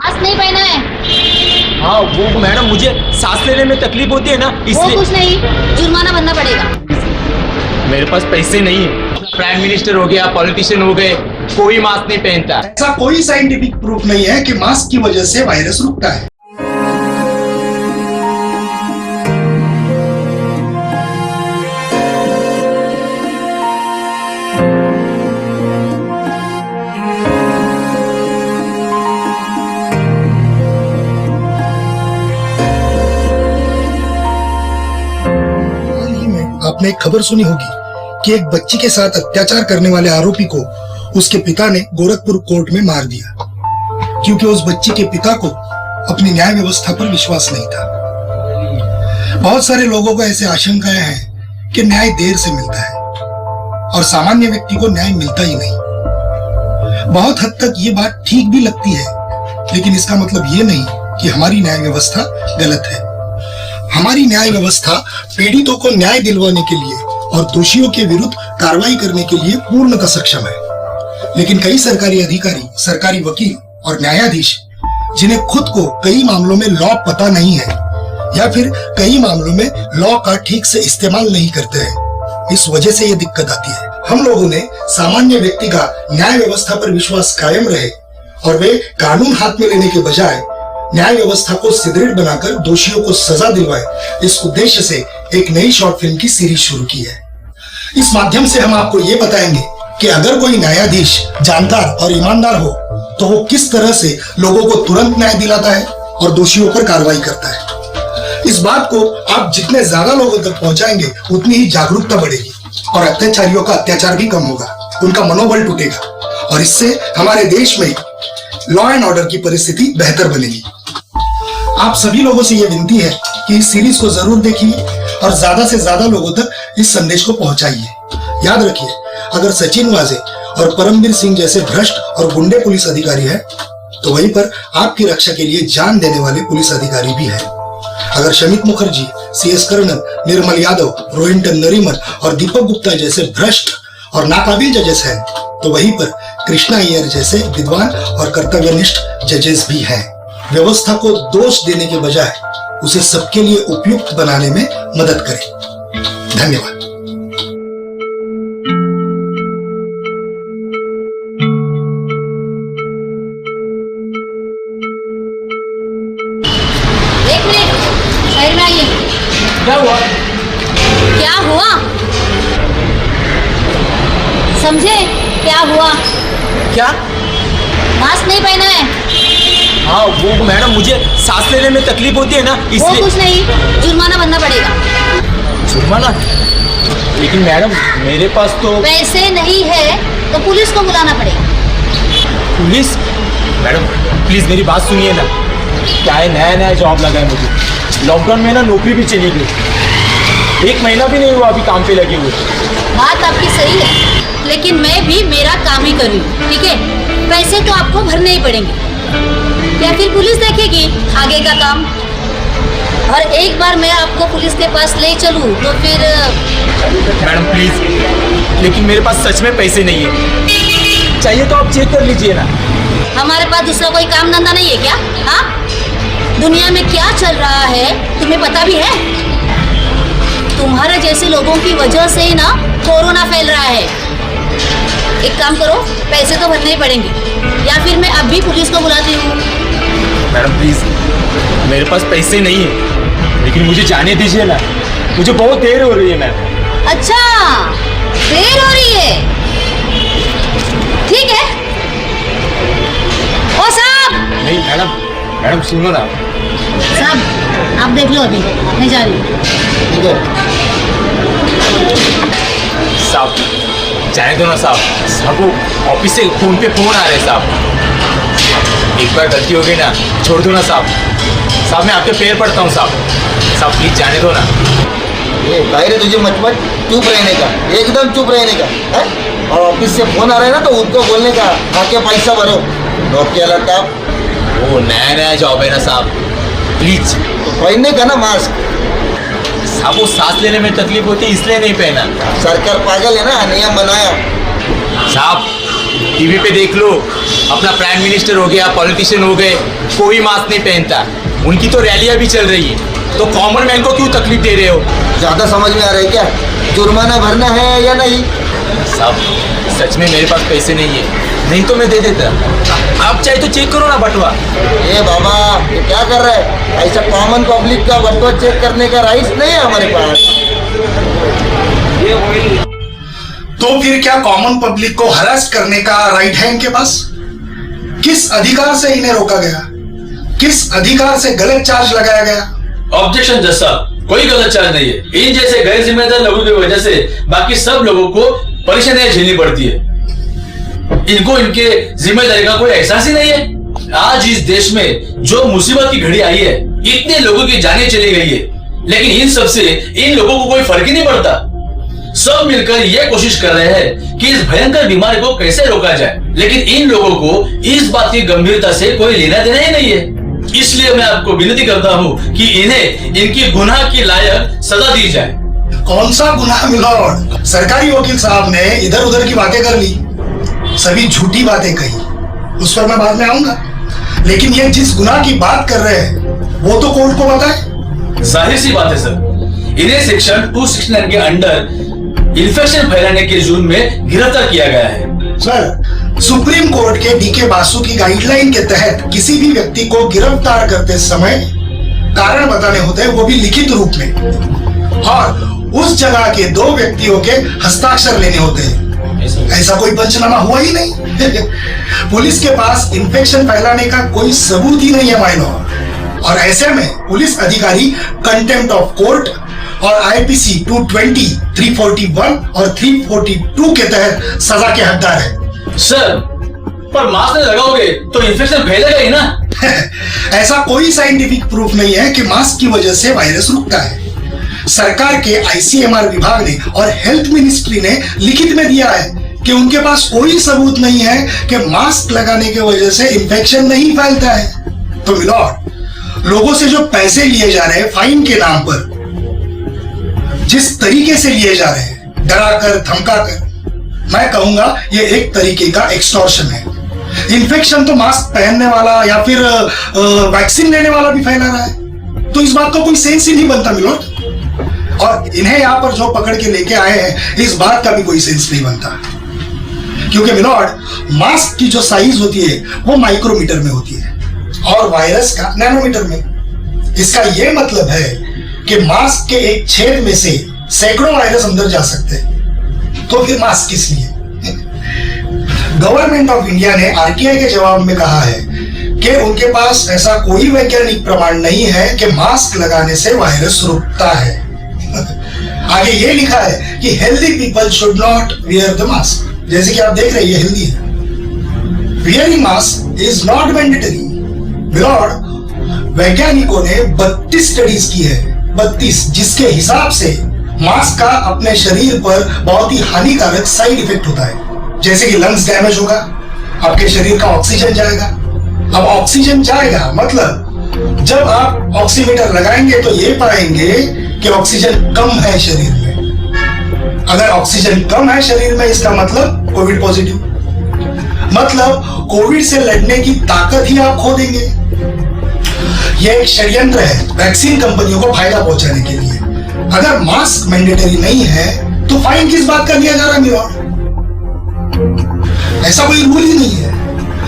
Mask नहीं पहना है। हाँ वो मैडम, मुझे सांस लेने में तकलीफ होती है ना, वो इसलिए। कुछ नहीं, जुर्माना भरना पड़ेगा। मेरे पास पैसे नहीं है। प्राइम मिनिस्टर हो गया, पॉलिटिशियन हो गए, कोई मास्क नहीं पहनता। ऐसा कोई साइंटिफिक प्रूफ नहीं है कि मास्क की वजह से वायरस रुकता है। हाल ही में आपने एक खबर सुनी होगी कि एक बच्ची के साथ अत्याचार करने वाले आरोपी को उसके पिता ने गोरखपुर कोर्ट में मार दिया, क्योंकि उस बच्ची के पिता को अपनी न्याय व्यवस्था पर विश्वास नहीं था। बहुत सारे लोगों को ऐसे आशंकाएं हैं कि न्याय देर से मिलता है और सामान्य व्यक्ति को न्याय मिलता ही नहीं। बहुत हद तक ये बात ठीक भी लगती है, लेकिन इसका मतलब ये नहीं कि हमारी न्याय व्यवस्था गलत है। हमारी न्याय व्यवस्था पीड़ितों को न्याय दिलवाने के लिए और दोषियों के विरुद्ध कार्रवाई करने के लिए पूर्णतः सक्षम है। लेकिन कई सरकारी अधिकारी, सरकारी वकील और न्यायाधीश जिन्हें खुद को कई मामलों में लॉ पता नहीं है या फिर कई मामलों में लॉ का ठीक से इस्तेमाल नहीं करते हैं, इस वजह से ये दिक्कत आती है। हम लोगों ने सामान्य व्यक्ति का न्याय व्यवस्था पर विश्वास कायम रहे और वे कानून हाथ में लेने के बजाय न्याय व्यवस्था को सुदृढ़ बनाकर दोषियों को सजा दिलवाए, इस उद्देश्य से एक नई शॉर्ट फिल्म की सीरीज शुरू की है। इस माध्यम से हम आपको ये बताएंगे कि अगर कोई न्यायाधीश जानकार और ईमानदार हो तो वो किस तरह से लोगों को तुरंत न्याय दिलाता है और दोषियों पर कार्रवाई करता है। इस बात को आप जितने ज्यादा लोगों तक पहुंचाएंगे उतनी ही जागरूकता बढ़ेगी और अत्याचारियों का अत्याचार भी कम होगा, उनका मनोबल टूटेगा और इससे हमारे देश में लॉ एंड ऑर्डर की परिस्थिति बेहतर बनेगी। आप सभी लोगों से यह विनती है कि इस सीरीज को जरूर देखिए और ज्यादा से ज्यादा लोगों तक इस संदेश को पहुंचाइए। याद रखिए, अगर सचिन वाजे और परमवीर सिंह जैसे भ्रष्ट और गुंडे पुलिस अधिकारी हैं, तो वहीं पर आपकी रक्षा के लिए जान देने वाले पुलिस अधिकारी भी हैं। अगर शमित मुखर्जी, CS कर्णन, निर्मल यादव, रोहिंटन नरीमन और दीपक गुप्ता जैसे भ्रष्ट और नाकाबिल जजेस हैं, तो वहीं पर कृष्णा अय्यर जैसे विद्वान और कर्तव्यनिष्ठ जजेस भी हैं। व्यवस्था को दोष देने के बजाय उसे सबके लिए उपयुक्त बनाने में मदद करें। धन्यवाद। एक मिनट, साइड में आइए। क्या हुआ? क्या हुआ? समझे? क्या हुआ? क्या? मास्क नहीं पहना है। हाँ वो मैडम, मुझे सांस लेने में तकलीफ होती है ना, वो इसलिए। कुछ नहीं, जुर्माना भरना पड़ेगा। जुर्माना? लेकिन मैडम मेरे पास तो पैसे नहीं है तो पुलिस को बुलाना पड़ेगा। पुलिस? मैडम प्लीज मेरी बात सुनिए ना। क्या है, नया नया जॉब लगा है मुझे। लॉकडाउन में ना नौकरी भी चली गई, 1 महीना भी नहीं हुआ अभी काम पे लगे हुए। बात आपकी सही है, लेकिन मैं भी मेरा काम ही कर रही हूँ, ठीक है? पैसे तो आपको भरने ही पड़ेंगे, या फिर पुलिस देखेगी आगे का काम। और एक बार मैं आपको पुलिस के पास ले चलूँ तो फिर। मैडम प्लीज, लेकिन मेरे पास सच में पैसे नहीं है। चाहिए तो आप चेक कर लीजिए ना। हमारे पास दूसरा कोई काम धंधा नहीं है क्या? हाँ, दुनिया में क्या चल रहा है तुम्हें पता भी है? तुम्हारे जैसे लोगों की वजह से ही ना कोरोना फैल रहा है। एक काम करो, पैसे तो भरने ही पड़ेंगे, या फिर मैं अभी पुलिस को बुलाती हूँ। मैडम प्लीज, मेरे पास पैसे नहीं है, लेकिन मुझे जाने दीजिए ना, मुझे बहुत देर हो रही है मैम। अच्छा, देर हो रही है, ठीक है। ओ साहब! नहीं मैडम, मैडम सुनो ना। साहब आप देख लो, अभी मैं जा रही हूँ। साहब जाने दो ना साहब, सबको ऑफिस से फोन पे फोन आ रहे हैं साहब। एक बार गलती हो गई ना, छोड़ दो ना साहब। साहब मैं आपके पैर पड़ता हूँ साहब, साहब प्लीज जाने दो ना। ये बाहर तुझे मत चुप रहने का, एकदम चुप रहने का है? और ऑफिस से फोन आ रहा है ना तो उनको बोलने का आके पैसा भरो। नौकरी लटा वो नया नया जॉब है ना साहब, प्लीज। तो पहनने का ना मास्क। साहब वो सांस लेने में तकलीफ होती है इसलिए नहीं पहना। सरकार पागल है ना, नियम बनाया। साहब टीवी पे देख लो, अपना प्राइम मिनिस्टर हो गया, पॉलिटिशियन हो गए, कोई मास्क नहीं पहनता। उनकी तो रैलियां भी चल रही है, तो कॉमन मैन को क्यों तकलीफ दे रहे हो? ज्यादा समझ में आ रहा है क्या? जुर्माना भरना है या नहीं? साहब सच में मेरे पास पैसे नहीं है, नहीं तो मैं दे देता। आप चाहे तो चेक करो ना बटवा। ए बाबा, ये क्या कर रहा है? ऐसा कॉमन पब्लिक का बटवा चेक करने का राइट्स नहीं है हमारे पास। तो फिर क्या कॉमन पब्लिक को हरास करने का राइट है इनके पास? किस अधिकार से इन्हें रोका गया? किस अधिकार से गलत चार्ज लगाया गया? ऑब्जेक्शन जज साहब, कोई गलत चार्ज नहीं है। इन जैसे गैर जिम्मेदार लोगों की वजह से बाकी सब लोगों को परेशानियां झेलनी पड़ती है। इनको इनके जिम्मेदारी का कोई एहसास ही नहीं है। आज इस देश में जो मुसीबत की घड़ी आई है, इतने लोगों की जानें चली गई है, लेकिन इन सब से इन लोगों को कोई फर्क ही नहीं पड़ता। सब मिलकर यह कोशिश कर रहे हैं कि इस भयंकर बीमारी को कैसे रोका जाए, लेकिन इन लोगों को इस बात की गंभीरता से कोई लेना देना ही नहीं है। इसलिए मैं आपको विनती करता हूँ कि इन्हें इनकी गुनाह की लायक सजा दी जाए। कौन सा गुनाह मिलॉर्ड? सरकारी वकील साहब ने इधर उधर की बातें कर ली, सभी झूठी बातें कही, उस पर मैं बाद में आऊंगा। लेकिन ये जिस गुनाह की बात कर रहे हैं वो तो कोर्ट को बताए। जाहिर सी बात है सर, इन्हें सेक्शन 269 के अंडर इन्फेक्शन फैलाने के जुर्म में गिरफ्तार किया गया है। सर, सुप्रीम कोर्ट के डीके बासु की गाइडलाइन के तहत किसी भी व्यक्ति को गिरफ्तार करते समय कारण बताने होते हैं, वो भी लिखित रूप में, और उस जगह के 2 व्यक्तियों के हस्ताक्षर लेने होते हैं। ऐसा कोई पंचनामा हुआ ही नहीं। पुलिस के पास इन्फेक्शन फैलाने का कोई सबूत ही नहीं है माय लॉर्ड, और ऐसे में पुलिस अधिकारी कंटेम्प्ट ऑफ कोर्ट और आईपीसी 220, 341 और 342 के तहत सजा के हकदार है। सर, पर मास्क नहीं लगाओगे तो इन्फेक्शन फैलेगा ही ना। ऐसा कोई साइंटिफिक प्रूफ नहीं है कि मास्क की वजह से वायरस रुकता है। सरकार के आईसीएमआर विभाग ने और हेल्थ मिनिस्ट्री ने लिखित में दिया है कि उनके पास कोई सबूत नहीं है कि मास्क लगाने की वजह से इंफेक्शन नहीं फैलता है। तो मिलॉर्ड, लोगों से जो पैसे लिए जा रहे हैं फाइन के नाम पर, जिस तरीके से लिए जा रहे हैं, डराकर धमकाकर, मैं कहूंगा ये एक तरीके का एक्सटॉर्शन है। इन्फेक्शन तो मास्क पहनने वाला या फिर वैक्सीन लेने वाला भी फैला रहा है, तो इस बात का कोई सेंस ही नहीं बनता मिलॉर्ड। और इन्हें यहां पर जो पकड़ के लेके आए हैं, इस बात का भी कोई सेंस नहीं बनता, क्योंकि मिलॉर्ड, मास्क की जो साइज होती है वो माइक्रोमीटर में होती है और वायरस का नैनोमीटर में। इसका यह मतलब है कि मास्क के एक छेद में से सैकड़ों वायरस अंदर जा सकते हैं, तो फिर मास्क किस लिए? गवर्नमेंट ऑफ इंडिया ने आरटीआई के जवाब में कहा है कि उनके पास ऐसा कोई वैज्ञानिक प्रमाण नहीं है कि मास्क लगाने से वायरस रुकता है। आगे ये लिखा है कि healthy people should not wear the mask. जैसे कि आप देख रहे हैं हेल्दी है। Wearing mask is not mandatory. Milord, वैज्ञानिकों ने 32 स्टडीज की है, 32, जिसके हिसाब से मास्क का अपने शरीर पर बहुत ही हानिकारक साइड इफेक्ट होता है। जैसे कि लंग्स डैमेज होगा, आपके शरीर का ऑक्सीजन जाएगा। अब ऑक्सीजन जाएगा मतलब जब आप ऑक्सीमीटर लगाएंगे तो ये पाएंगे कि ऑक्सीजन कम है शरीर में। अगर ऑक्सीजन कम है शरीर में, इसका मतलब कोविड पॉजिटिव, मतलब कोविड से लड़ने की ताकत ही आप खो देंगे। यह एक षड्यंत्र है वैक्सीन कंपनियों को फायदा पहुंचाने के लिए। अगर मास्क मैंडेटरी नहीं है तो फाइन किस बात का दिया जा रहा है मिलॉर्ड? ऐसा कोई रूल ही नहीं है।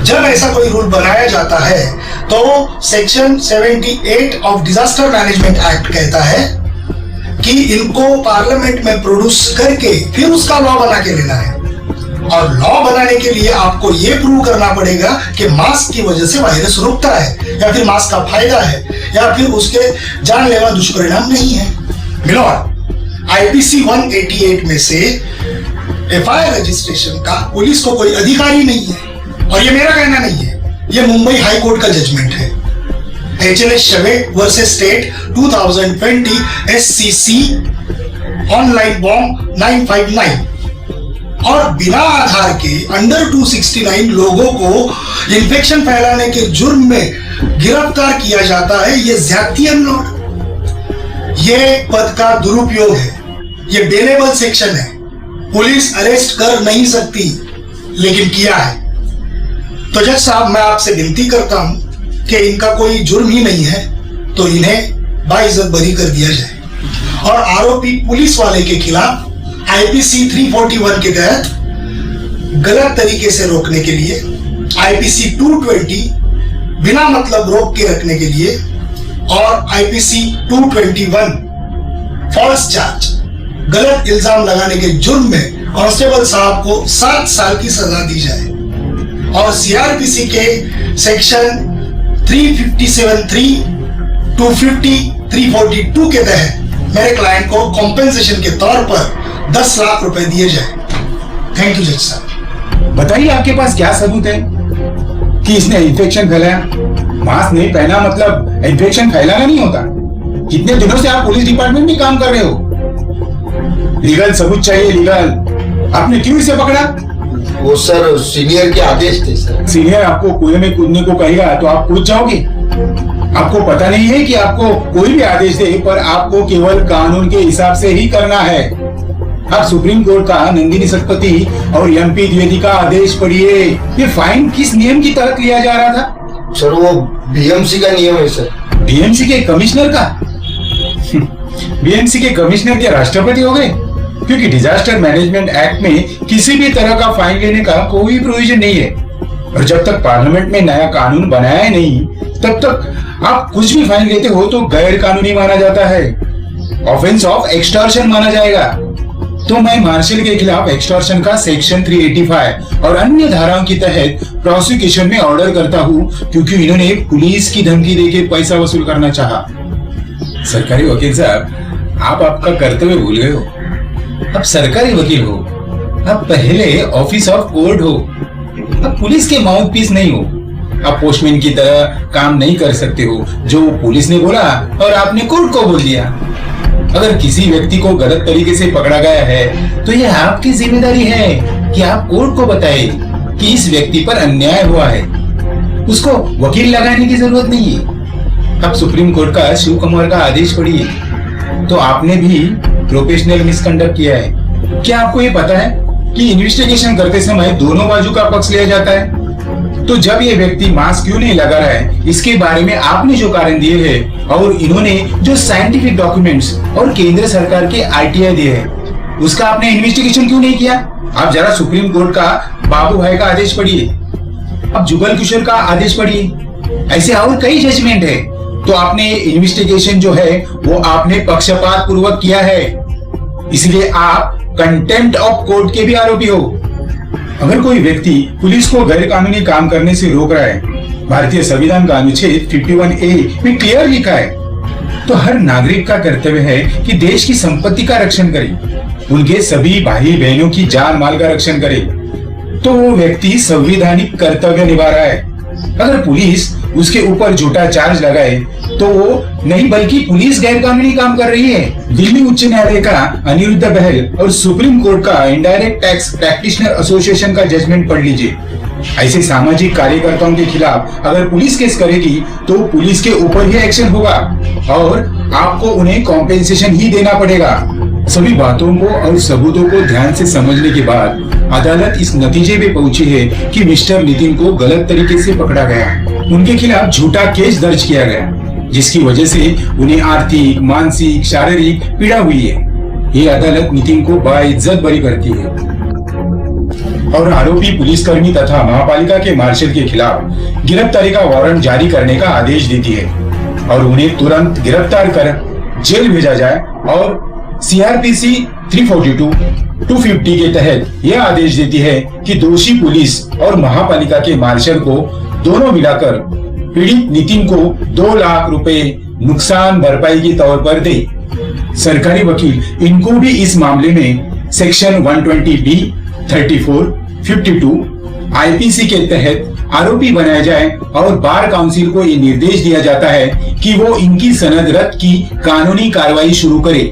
जब ऐसा कोई रूल बनाया जाता है तो section 78 of disaster management act कहता है कि इनको पार्लियामेंट में प्रोड्यूस करके फिर उसका लॉ बना के लेना है, और लॉ बनाने के लिए आपको यह प्रूव करना पड़ेगा कि मास्क की वजह से वायरस रुकता है, या फिर मास्क का फायदा है, या फिर उसके जानलेवा दुष्परिणाम नहीं है। मिलॉर्ड, आईपीसी 188 में से एफआईआर रजिस्ट्रेशन का पुलिस को कोई अधिकार ही नहीं है, और ये मेरा कहना नहीं है, ये मुंबई हाई कोर्ट का जजमेंट है। HLS शवे versus state 2020 SCC online Bom 959, और बिना आधार के अंडर 269 लोगों को इन्फेक्शन फैलाने के जुर्म में गिरफ्तार किया जाता है। ये ज्यादती है मिलॉर्ड, ये पद का दुरुपयोग है, ये बेलेबल सेक्शन है। पुलिस अरेस्ट कर नहीं सकती, लेकिन किया है। तो जज साहब, मैं आपसे विनती करता हूं कि इनका कोई जुर्म ही नहीं है तो इन्हें बाइज्जत बरी कर दिया जाए और आरोपी पुलिस वाले के खिलाफ आईपीसी 341 के तहत गलत तरीके से रोकने के लिए, आईपीसी 220 बिना मतलब रोक के रखने के लिए और आईपीसी 221 फॉल्स चार्ज गलत इल्जाम लगाने के जुर्म में कांस्टेबल साहब को 7 साल की सजा दी जाए और सीआरपीसी के सेक्शन 357(3), 250, 342 के तहत मेरे क्लाइंट को कॉम्पेंसेशन के तौर पर 10 लाख रुपए दिए जाए। थैंक यू जज साहब। बताइए आपके पास क्या सबूत है कि इसने इन्फेक्शन फैलाया? मास्क नहीं पहना मतलब इन्फेक्शन फैलाना नहीं होता। कितने दिनों से आप पुलिस डिपार्टमेंट में काम कर रहे हो? लीगल सबूत चाहिए, लीगल। आपने क्यों इसे पकड़ा? वो सर सीनियर के आदेश थे सर। सीनियर आपको कुएं में कूदने को कहेगा तो आप कूद जाओगे? आपको पता नहीं है कि आपको कोई भी आदेश दे पर आपको केवल कानून के हिसाब से ही करना है। आप सुप्रीम कोर्ट का नंदिनी शतपथी और एमपी द्विवेदी का आदेश पढ़िए। ये फाइन किस नियम की तहत लिया जा रहा था? सर वो बीएमसी का नियम है सर। बीएमसी के कमिश्नर का? बीएमसी के कमिश्नर के राष्ट्रपति हो गए? क्योंकि डिजास्टर मैनेजमेंट एक्ट में किसी भी तरह का फाइन लेने का कोई प्रोविजन नहीं है और जब तक पार्लियामेंट में नया कानून बनाया नहीं तब तक आप कुछ भी फाइन लेते हो तो गैर कानूनी माना जाता है। ऑफेंस ऑफ एक्सटॉर्शन माना जाएगा। तो मैं मार्शल के खिलाफ एक्सटॉर्शन का सेक्शन 385 और अन्य धाराओं के तहत प्रोसिक्यूशन में ऑर्डर करता हूँ क्योंकि इन्होंने पुलिस की धमकी देके पैसा वसूल करना चाहा। सरकारी वकील साहब, आप आपका कर्तव्य भूल गए हो। आप सरकारी वकील हो, आप पहले ऑफिस ऑफ कोर्ट हो, आप पुलिस के माउथ पीस नहीं हो। आप पोस्टमैन की तरह काम नहीं कर सकते हो। जो पुलिस ने बोला और आपने कोर्ट को बोल दिया। अगर किसी व्यक्ति को गलत तरीके से पकड़ा गया है तो यह आपकी जिम्मेदारी है कि आप कोर्ट को बताएं कि इस व्यक्ति पर अन्याय हुआ है। उसको वकील लगाने की जरूरत नहीं है। आप सुप्रीम कोर्ट का शिव कुमार का आदेश पढ़िए तो आपने भी प्रोफेशनल मिसकंडक्ट किया है। क्या आपको ये पता है कि इन्वेस्टिगेशन करते समय दोनों बाजू का पक्ष लिया जाता है? तो जब ये व्यक्ति मास्क क्यों नहीं लगा रहा है इसके बारे में आपने जो कारण दिए हैं और इन्होंने जो साइंटिफिक डॉक्यूमेंट्स और केंद्र सरकार के आरटीआई दिए हैं उसका आपने इन्वेस्टिगेशन क्यों नहीं किया? आप जरा सुप्रीम कोर्ट का बाबू भाई का आदेश पढ़िए, अब जुगल किशोर का आदेश पढ़िए, ऐसे और कई जजमेंट है। तो आपने इन्वेस्टिगेशन जो है वो आपने पक्षपात पूर्वक किया है, इसलिए आप कंटेम्प्ट ऑफ कोर्ट के भी आरोपी हो। अगर कोई व्यक्ति पुलिस को गैर कानूनी काम करने से रोक रहा है, भारतीय संविधान का अनुच्छेद 51A में क्लियर लिखा है, तो हर नागरिक का कर्तव्य है कि देश की संपत्ति का रक्षण करे, उनके सभी भाई बहनों की जान माल का रक्षण करे। तो वो व्यक्ति संवैधानिक कर्तव्य निभा रहा है। अगर पुलिस उसके ऊपर झूठा चार्ज लगाए तो वो नहीं बल्कि पुलिस गैर कानूनी काम कर रही है। दिल्ली उच्च न्यायालय का अनिरुद्ध बहल और सुप्रीम कोर्ट का इनडायरेक्ट टैक्स प्रैक्टिशनर एसोसिएशन का जजमेंट पढ़ लीजिए। ऐसे सामाजिक कार्यकर्ताओं के खिलाफ अगर पुलिस केस करेगी तो पुलिस के ऊपर ही एक्शन होगा और आपको उन्हें कॉम्पेंसेशन ही देना पड़ेगा। सभी बातों को और सबूतों को ध्यान से समझने के बाद अदालत इस नतीजे पे पहुंची है कि मिस्टर नितिन को गलत तरीके से पकड़ा गया, उनके खिलाफ झूठा केस दर्ज किया गया जिसकी वजह से उन्हें आर्थिक, मानसिक, शारीरिक पीड़ा हुई है। ये अदालत नितिन को बाइज्जत बरी करती है और आरोपी पुलिसकर्मी तथा महापालिका के मार्शल के खिलाफ गिरफ्तारी का वारंट जारी करने का आदेश देती है और उन्हें तुरंत गिरफ्तार कर जेल भेजा जाए और सीआरपीसी 342, 250 के तहत यह आदेश देती है कि दोषी पुलिस और महापालिका के मार्शल को दोनों मिलाकर पीड़ित नितिन को 2 लाख रुपए नुकसान भरपाई के तौर पर दे। सरकारी वकील इनको भी इस मामले में सेक्शन 120B, 34, 52 आईपीसी के तहत आरोपी बनाया जाए और बार काउंसिल को ये निर्देश दिया जाता है कि वो इनकी सनद रद्द की कानूनी कार्रवाई शुरू करे।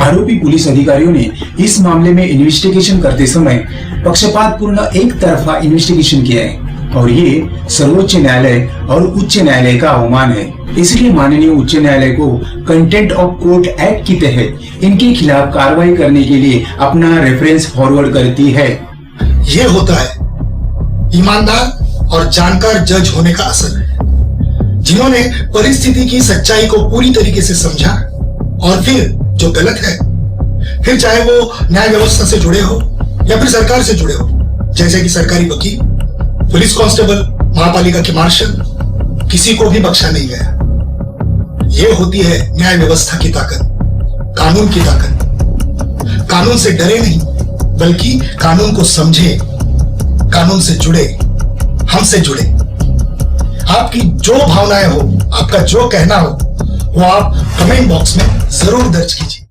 आरोपी पुलिस अधिकारियों ने इस मामले में इन्वेस्टिगेशन करते समय पक्षपातपूर्ण एक तरफा इन्वेस्टिगेशन किया है और ये सर्वोच्च न्यायालय और उच्च न्यायालय का अवमान है। इसलिए माननीय उच्च न्यायालय को कंटेम्प्ट ऑफ कोर्ट एक्ट के तहत इनके खिलाफ कार्रवाई करने के लिए अपना रेफरेंस फॉरवर्ड करती है। ये होता है ईमानदार और जानकार जज होने का असर, जिन्होंने परिस्थिति की सच्चाई को पूरी तरीके से समझा और फिर जो गलत है, फिर चाहे वो न्याय व्यवस्था से जुड़े हो या फिर सरकार से जुड़े हो, जैसे कि सरकारी वकील, पुलिस कांस्टेबल, महापालिका के मार्शल, किसी को भी बख्शा नहीं गया। ये होती है न्याय व्यवस्था की ताकत, कानून की ताकत। कानून से डरे नहीं, बल्कि कानून को समझे, कानून से जुड़े, हमसे जुड़े। आपकी जो भावनाएं हो, आपका जो कहना हो, वो आप कमेंट बॉक्स में जरूर दर्ज कीजिए।